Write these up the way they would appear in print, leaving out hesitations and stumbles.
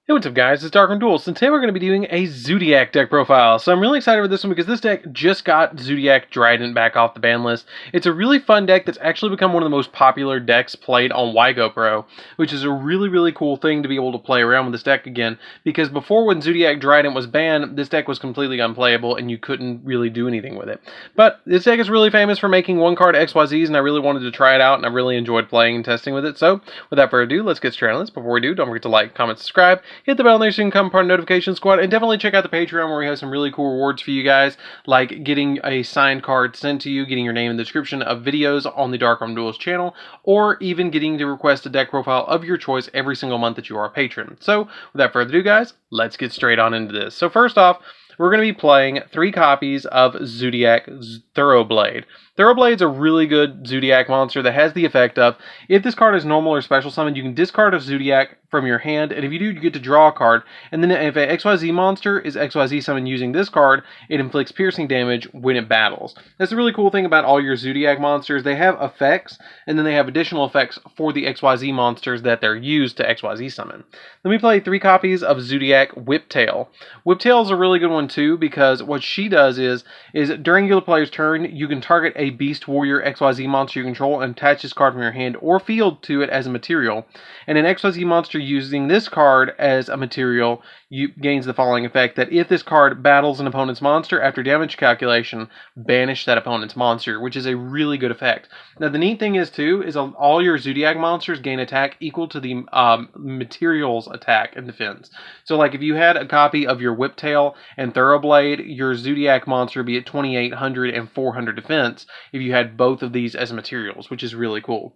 Hey, what's up guys, it's DarkArmedDuelist, and today we're going to be doing a Zoodiac deck profile. So I'm really excited for this one because this deck just got Zoodiac Trident back off the ban list. It's a really fun deck that's actually become one of the most popular decks played on Yugioh Pro, which is a really cool thing to be able to play around with this deck again, because before when Zoodiac Trident was banned, this deck was completely unplayable and you couldn't really do anything with it. But this deck is really famous for making one-card XYZs, and I really wanted to try it out, and I really enjoyed playing and testing with it. So without further ado, let's get straight on this. Before we do, don't forget to like, comment, subscribe, hit the bell so you can become part of the notification squad, and definitely check out the Patreon where we have some really cool rewards for you guys, like getting a signed card sent to you, getting your name in the description of videos on the DarkArmedDuelist channel, or even getting to request a deck profile of your choice every single month that you are a patron. So without further ado guys, let's get straight on into this. So first off, we're going to be playing 3 copies of Zoodiac Thoroughblade. Thoroughblade's a really good Zoodiac monster that has the effect of, if this card is normal or special summon, you can discard a Zoodiac from your hand, and if you do, you get to draw a card, and then if an XYZ monster is XYZ summoned using this card, it inflicts piercing damage when it battles. That's the really cool thing about all your Zoodiac monsters. They have effects, and then they have additional effects for the XYZ monsters that they're used to XYZ summon. Let me play 3 copies of Zoodiac Whiptail. Whiptail is a really good one too, because what she does is during your player's turn, you can target a Beast Warrior XYZ monster you control and attach this card from your hand or field to it as a material. And an XYZ monster using this card as a material gains the following effect: that if this card battles an opponent's monster, after damage calculation, banish that opponent's monster, which is a really good effect. Now the neat thing is too, is all your Zoodiac monsters gain attack equal to the material's attack and defense. So like if you had a copy of your Whiptail and Thoroughblade, your Zoodiac monster would be at 2800 and 400 defense if you had both of these as materials, which is really cool.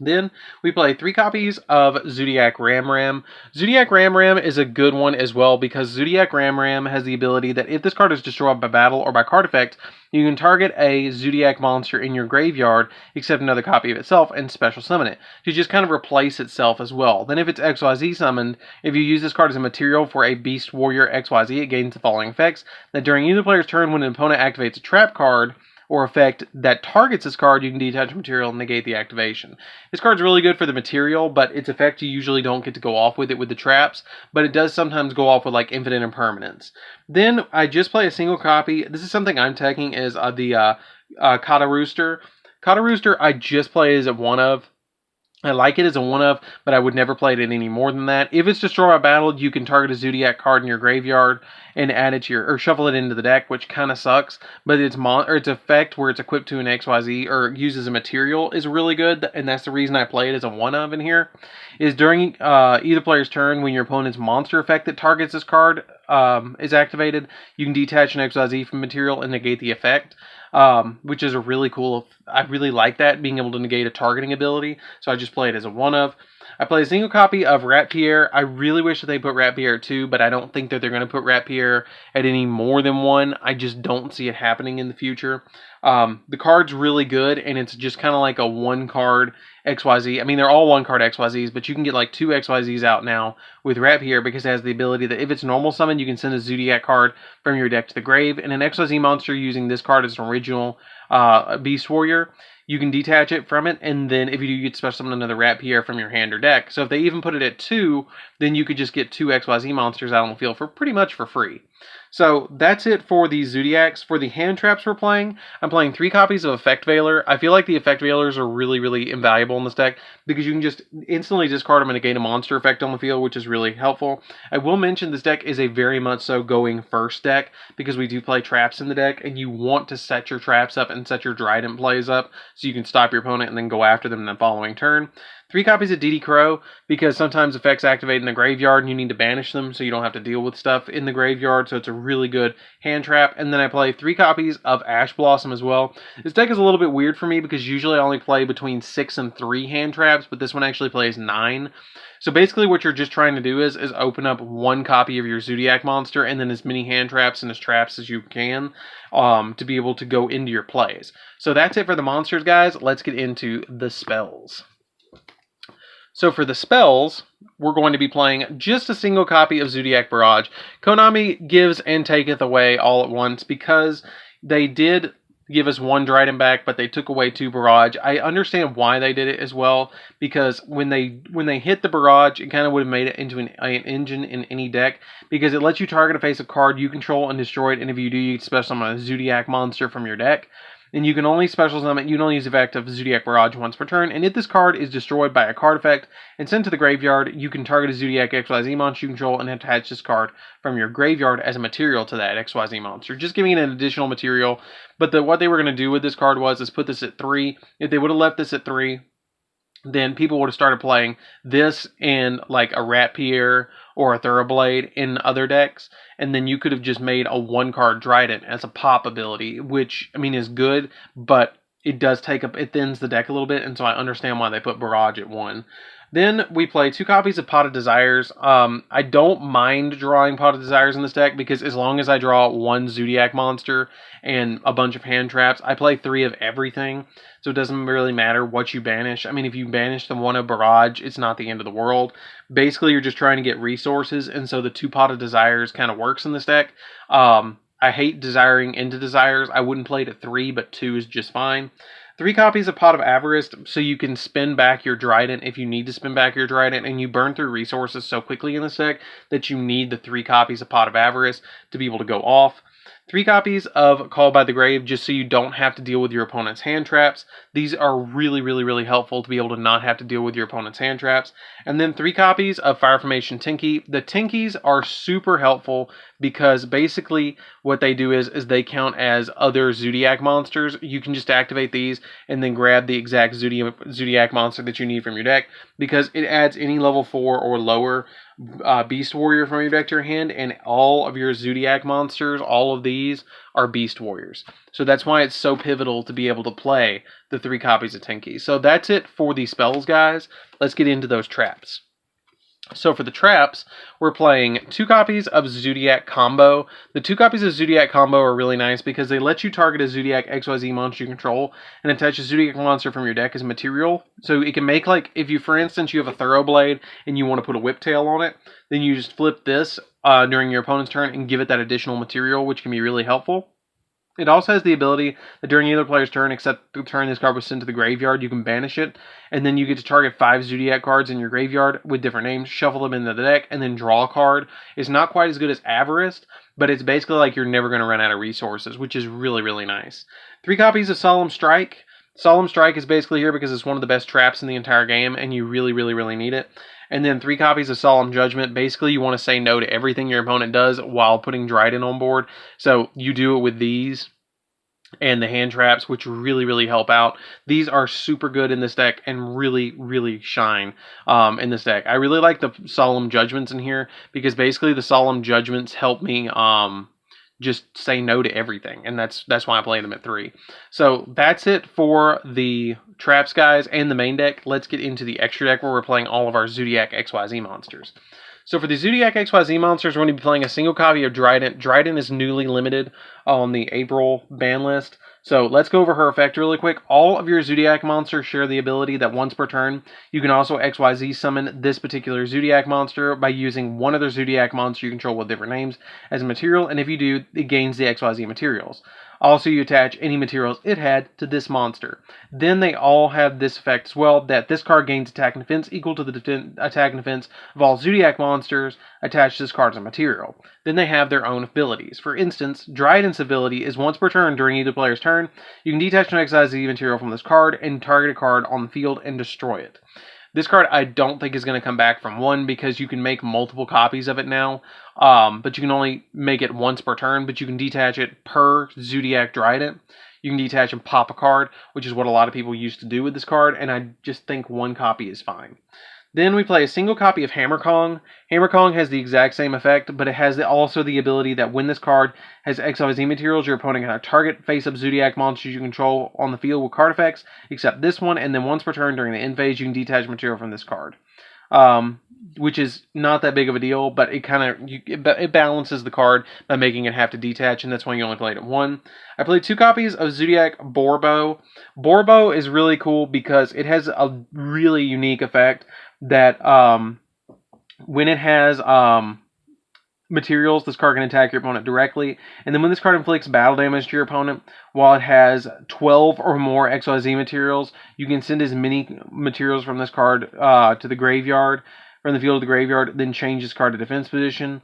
Then we play 3 copies of Zoodiac Ramram. Zoodiac Ramram is a good one as well, because Zoodiac Ramram has the ability that if this card is destroyed by battle or by card effect, you can target a Zoodiac monster in your graveyard, except another copy of itself, and special summon it to just kind of replace itself as well. Then if it's XYZ summoned, if you use this card as a material for a Beast Warrior XYZ, it gains the following effects: that during either player's turn, when an opponent activates a trap card or effect that targets this card, you can detach material and negate the activation. This card's really good for the material, but its effect you usually don't get to go off with it with the traps, but it does sometimes go off with like infinite impermanence. Then I just play a single copy. This is something I'm taking as the Kata Rooster. Kata Rooster I just play as a one of. I like it as a one-of, but I would never play it any more than that. If it's destroyed by battle, you can target a Zoodiac card in your graveyard and add it to your, or shuffle it into the deck, which kind of sucks. But its effect where it's equipped to an XYZ or uses a material is really good, and that's the reason I play it as a one-of in here. Is during either player's turn, when your opponent's monster effect that targets this card is activated, you can detach an XYZ from material and negate the effect. Which is a really cool, I really like that, being able to negate a targeting ability, so I just play it as a one-of. I play a single copy of Rat Pierre. I really wish that they put Rat Pierre at 2, but I don't think that they're going to put Rat Pierre at any more than 1. I just don't see it happening in the future. The card's really good, and it's just kind of like a 1-card XYZ. I mean, they're all 1-card XYZs, but you can get like 2 XYZs out now with Rat Pierre, because it has the ability that if it's normal summon, you can send a Zoodiac card from your deck to the grave, and an XYZ monster using this card as an original Beast Warrior, you can detach it from it, and then if you do, you get special summon another Rat Pierre from your hand or deck. So if they even put it at 2, then you could just get 2 XYZ monsters out on the field for pretty much for free. So that's it for the Zoodiacs. For the hand traps we're playing, I'm playing 3 copies of Effect Veiler. I feel like the Effect Veilers are really invaluable in this deck, because you can just instantly discard them and negate a monster effect on the field, which is really helpful. I will mention this deck is a very much so going first deck, because we do play traps in the deck, and you want to set your traps up and set your Trident plays up so you can stop your opponent and then go after them in the following turn. 3 copies of DD Crow, because sometimes effects activate in the graveyard and you need to banish them so you don't have to deal with stuff in the graveyard, so it's a really good hand trap. And then I play 3 copies of Ash Blossom as well. This deck is a little bit weird for me, because usually I only play between 6 and 3 hand traps, but this one actually plays 9. So basically what you're just trying to do is open up 1 copy of your Zoodiac monster and then as many hand traps and as traps as you can to be able to go into your plays. So that's it for the monsters, guys. Let's get into the spells. So for the spells, we're going to be playing just a single copy of Zoodiac Barrage. Konami gives and taketh away all at once, because they did give us 1 Dryden back, but they took away 2 Barrage. I understand why they did it as well, because when they hit the Barrage, it kind of would have made it into an engine in any deck, because it lets you target a face of card you control and destroy it, and if you do, you can special summon a Zoodiac monster from your deck. And you can only special summon, you can only use the effect of Zoodiac Barrage once per turn, and if this card is destroyed by a card effect and sent to the graveyard, you can target a Zoodiac XYZ monster you control and attach this card from your graveyard as a material to that XYZ monster, just giving it an additional material. But what they were going to do with this card is put this at 3. If they would have left this at 3, then people would have started playing this and like a Rat Pierre or a Thoroughblade in other decks, and then you could have just made a 1-card Dryden as a pop ability, which, I mean, is good, but it does it thins the deck a little bit, and so I understand why they put Barrage at 1. Then we play 2 copies of Pot of Desires. I don't mind drawing Pot of Desires in this deck, because as long as I draw 1 Zoodiac monster and a bunch of hand traps, I play 3 of everything, so it doesn't really matter what you banish. I mean, if you banish the 1 of Barrage, it's not the end of the world. Basically, you're just trying to get resources, and so the 2 Pot of Desires kind of works in this deck. I hate desiring into Desires. I wouldn't play it at 3, but 2 is just fine. 3 copies of Pot of Avarice, so you can spin back your Dryden if you need to spin back your Dryden, and you burn through resources so quickly in this deck that you need the 3 copies of Pot of Avarice to be able to go off. 3 copies of Call by the Grave, just so you don't have to deal with your opponent's hand traps. These are really, really, really helpful to be able to not have to deal with your opponent's hand traps. And then 3 copies of Fire Formation Tinky. The Tinkies are super helpful because basically what they do is they count as other Zoodiac monsters. You can just activate these and then grab the exact Zoodiac monster that you need from your deck, because it adds any level 4 or lower Beast Warrior from your deck to your hand, and all of your Zoodiac monsters, all of these are Beast Warriors. So that's why it's so pivotal to be able to play the 3 copies of Tinky. So that's it for the spells, guys. Let's get into those traps. So for the traps, we're playing 2 copies of Zoodiac Combo. The 2 copies of Zoodiac Combo are really nice because they let you target a Zoodiac XYZ monster you control and attach a Zoodiac monster from your deck as material. So it can make, like, if you, for instance, you have a Thoroughblade and you want to put a Whiptail on it, then you just flip this during your opponent's turn and give it that additional material, which can be really helpful. It also has the ability that during either player's turn, except the turn this card was sent to the graveyard, you can banish it, and then you get to target 5 Zoodiac cards in your graveyard with different names, shuffle them into the deck, and then draw a card. It's not quite as good as Avarice, but it's basically like you're never going to run out of resources, which is really, really nice. 3 copies of Solemn Strike. Solemn Strike is basically here because it's one of the best traps in the entire game, and you really, really, really need it. And then 3 copies of Solemn Judgment. Basically, you want to say no to everything your opponent does while putting Dryden on board. So you do it with these and the hand traps, which really, really help out. These are super good in this deck and really, really shine in this deck. I really like the Solemn Judgments in here because basically the Solemn Judgments help me just say no to everything, and that's why I play them at 3. So that's it for the traps, guys, and the main deck. Let's get into the extra deck where we're playing all of our Zoodiac XYZ monsters. So for the Zoodiac XYZ monsters, we're going to be playing a single copy of Dryden. Dryden is newly limited on the April ban list. So let's go over her effect really quick. All of your Zoodiac monsters share the ability that once per turn, you can also XYZ summon this particular Zoodiac monster by using one other Zoodiac monster you control with different names as a material, and if you do, it gains the XYZ materials. Also, you attach any materials it had to this monster. Then they all have this effect as well, that this card gains attack and defense equal to the attack and defense of all Zoodiac monsters attached to this card as a material. Then they have their own abilities. For instance, Dryden's ability is once per turn during either player's turn, you can detach an XYZ material from this card and target a card on the field and destroy it. This card I don't think is going to come back from 1 because you can make multiple copies of it now, but you can only make it once per turn, but you can detach it per Zoodiac Dryden. You can detach and pop a card, which is what a lot of people used to do with this card, and I just think 1 copy is fine. Then we play a single copy of Hammer Kong. Hammer Kong has the exact same effect, but it has also the ability that when this card has XYZ materials, your opponent can target face-up Zoodiac monsters you control on the field with card effects, except this one, and then once per turn during the end phase, you can detach material from this card. Which is not that big of a deal, but it balances the card by making it have to detach, and that's why you only played it 1. I played 2 copies of Zoodiac Borbo. Borbo is really cool because it has a really unique effect that when it has materials, this card can attack your opponent directly. And then when this card inflicts battle damage to your opponent, while it has 12 or more XYZ materials, you can send as many materials from this card to the graveyard, from the field to the graveyard, then change this card to defense position,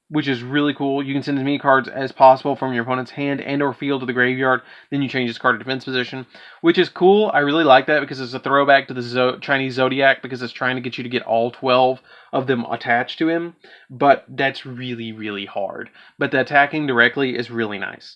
which is really cool. You can send as many cards as possible from your opponent's hand and or field to the graveyard, then you change this card to defense position, which is cool. I really like that because it's a throwback to the Chinese Zoodiac, because it's trying to get you to get all 12 of them attached to him, but that's really, really hard. But the attacking directly is really nice.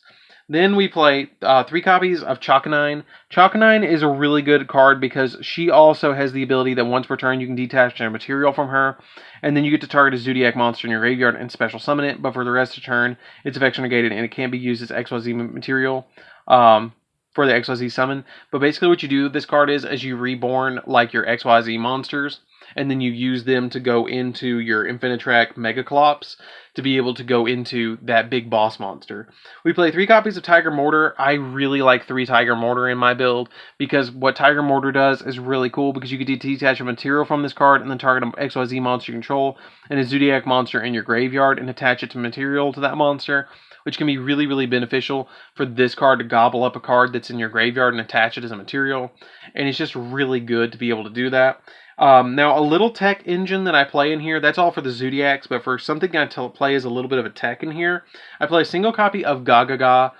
Then we play 3 copies of Chakanine. Chakanine is a really good card because she also has the ability that once per turn you can detach a material from her, and then you get to target a Zoodiac monster in your graveyard and special summon it, but for the rest of the turn, its effects are negated and it can't be used as XYZ material for the XYZ summon. But basically what you do with this card is you reborn like your XYZ monsters, and then you use them to go into your Infinitrack Megaclops to be able to go into that big boss monster. We play 3 copies of Tiger Mortar. I really like 3 Tiger Mortar in my build, because what Tiger Mortar does is really cool, because you can detach a material from this card and then target an XYZ monster you control and a Zoodiac monster in your graveyard and attach it to material to that monster, which can be really, really beneficial for this card to gobble up a card that's in your graveyard and attach it as a material. And it's just really good to be able to do that. Now, a little tech engine that I play in here, that's all for the Zoodiacs, but for something I play as a little bit of a tech in here, I play a single copy of Gaga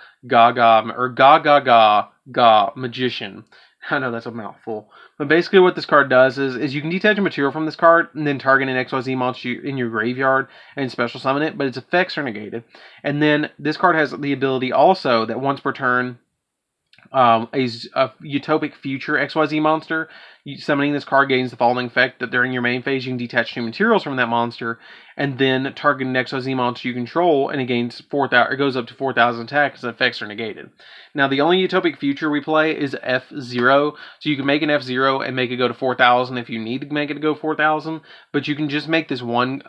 Magician. I know that's a mouthful. But basically what this card does is you can detach a material from this card and then target an XYZ monster in your graveyard and special summon it, but its effects are negated. And then this card has the ability also that once per turn, a Utopic Future XYZ monster, summoning this card gains the following effect: that during your main phase you can detach 2 materials from that monster and then target an XYZ monster you control, and it gains 4,000. It goes up to 4,000 attack because the effects are negated. Now, the only Utopic Future we play is F0, so you can make an F0 and make it go to 4,000 if you need to make it go 4,000, but you can just make this one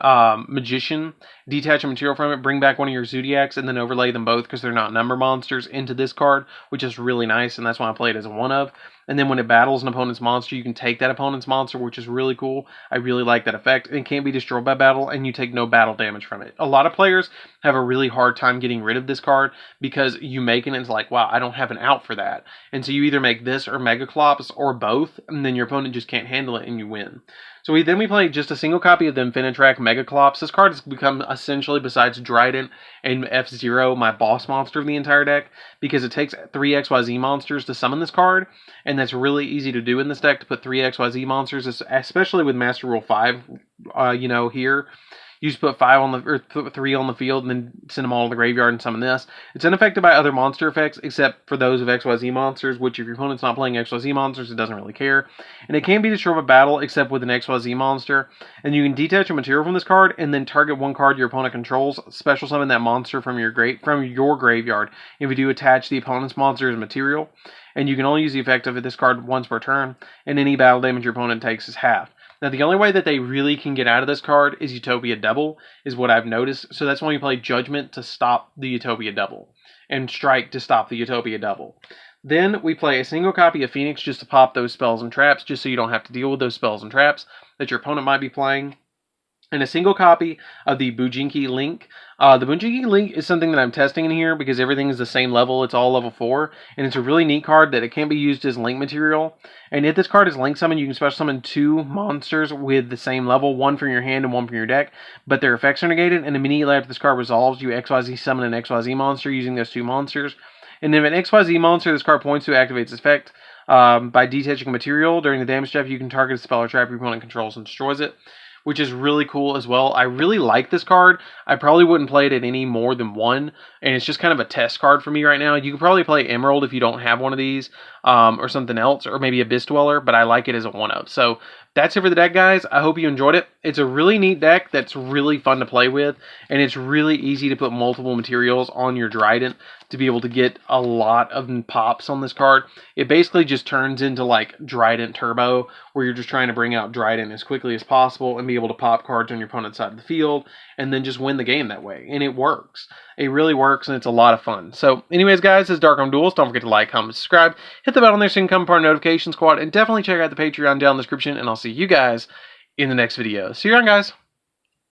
Magician, detach a material from it, bring back one of your Zoodiacs, and then overlay them both, because they're not number monsters, into this card, which is really nice, and that's why I play it as a 1-of. And then when it battles an opponent's monster, you can take that opponent's monster, which is really cool. I really like that effect. It can't be destroyed by battle, and you take no battle damage from it. A lot of players have a really hard time getting rid of this card because you make it and it's like, wow, I don't have an out for that. And so you either make this or Megaclops or both, and then your opponent just can't handle it and you win. So we play just a single copy of the Infinitrack Megaclops. This card has become essentially, besides Drident and F0, my boss monster of the entire deck, because it takes 3 XYZ monsters to summon this card, and that's really easy to do in this deck, to put 3 XYZ monsters, especially with Master Rule 5, here. You just put 3 on the field and then send them all to the graveyard and summon this. It's unaffected by other monster effects, except for those of XYZ monsters, which if your opponent's not playing XYZ monsters, it doesn't really care. And it can't be destroyed by battle, except with an XYZ monster. And you can detach a material from this card and then target one card your opponent controls, special summon that monster from your graveyard. If you do, attach the opponent's monster as material. And you can only use the effect of this card once per turn, and any battle damage your opponent takes is half. Now, the only way that they really can get out of this card is Utopia Double, is what I've noticed. So that's when we play Judgment to stop the Utopia Double, and Strike to stop the Utopia Double. Then we play a single copy of Phoenix just to pop those spells and traps, just so you don't have to deal with those spells and traps that your opponent might be playing. And a single copy of the Bujinki Link. The Bujinki Link is something that I'm testing in here because everything is the same level. It's all level 4. And it's a really neat card that it can't be used as link material. And if this card is link summon, you can special summon 2 monsters with the same level. 1 from your hand and 1 from your deck. But their effects are negated. And immediately after this card resolves, you XYZ summon an XYZ monster using those 2 monsters. And if an XYZ monster this card points to activates its effect by detaching a material during the damage step, you can target a spell or trap your opponent controls and destroys it, which is really cool as well. I really like this card. I probably wouldn't play it at any more than 1, and it's just kind of a test card for me right now. You could probably play Emerald if you don't have one of these, or something else, or maybe Abyss Dweller, but I like it as a 1-of. So that's it for the deck, guys. I hope you enjoyed it. It's a really neat deck that's really fun to play with, and it's really easy to put multiple materials on your Drident to be able to get a lot of pops on this card. It basically just turns into like Drident Turbo, where you're just trying to bring out Drident as quickly as possible and be able to pop cards on your opponent's side of the field and then just win the game that way. And it works. It really works, and it's a lot of fun. So anyways, guys, this is DarkArmedDuelist. Don't forget to like, comment, subscribe. Hit the bell on there so you can become part of the notification squad. And definitely check out the Patreon down in the description. And I'll see you guys in the next video. See you around, guys.